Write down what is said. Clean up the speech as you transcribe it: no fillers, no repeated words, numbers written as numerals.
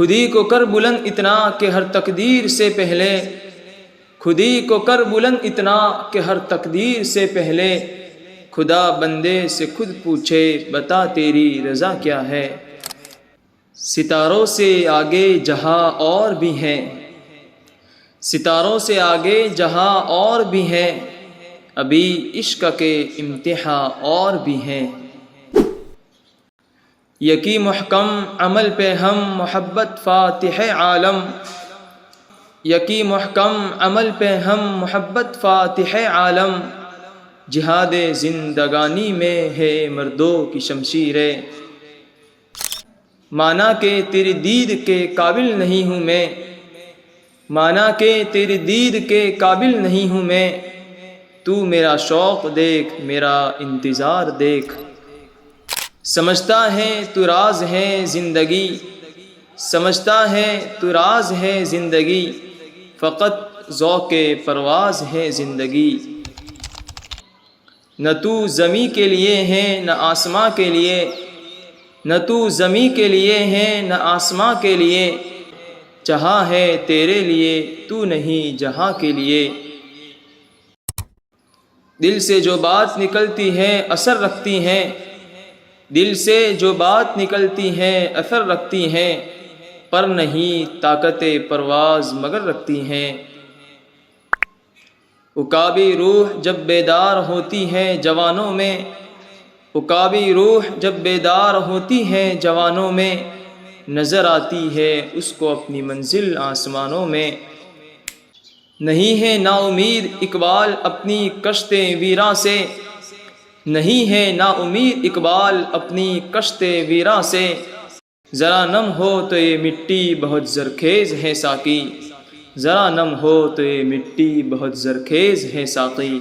خودی کو کر بلند اتنا کہ ہر تقدیر سے پہلے، خودی کو کر بلند اتنا کہ ہر تقدیر سے پہلے، خدا بندے سے خود پوچھے بتا تیری رضا کیا ہے۔ ستاروں سے آگے جہاں اور بھی ہیں، ستاروں سے آگے جہاں اور بھی ہیں، ابھی عشق کے امتحان اور بھی ہیں۔ یکی محکم عمل پہ ہم محبت فاتح عالم، یکی محکم عمل پہ ہم محبت فاتح عالم، جہاد زندگانی میں ہے مردوں کی شمشیریں۔ مانا کہ تیری دید کے قابل نہیں ہوں میں، مانا کہ تیری دید کے قابل نہیں ہوں میں، تو میرا شوق دیکھ میرا انتظار دیکھ۔ سمجھتا ہے تو راز ہے زندگی، سمجھتا ہے تو راز ہے زندگی، فقط ذوق پرواز ہے زندگی۔ نہ تو زمیں کے لیے ہے نہ آسماں کے لیے، نہ تو زمیں کے لیے ہے نہ آسماں کے لیے، جہاں ہے تیرے لیے تو نہیں جہاں کے لیے۔ دل سے جو بات نکلتی ہے اثر رکھتی ہے، دل سے جو بات نکلتی ہے اثر رکھتی ہے، پر نہیں طاقت پرواز مگر رکھتی ہیں۔ عقابی روح جب بیدار ہوتی ہے جوانوں میں، عقابی روح جب بیدار ہوتی ہے جوانوں میں، نظر آتی ہے اس کو اپنی منزل آسمانوں میں۔ نہیں ہے نا امید اقبال اپنی کشت ویراں سے، نہیں ہے نا امید اقبال اپنی کشت ویراں سے، ذرا نم ہو تو یہ مٹی بہت زرخیز ہے ساقی، ذرا نم ہو تو یہ مٹی بہت زرخیز ہے ساقی۔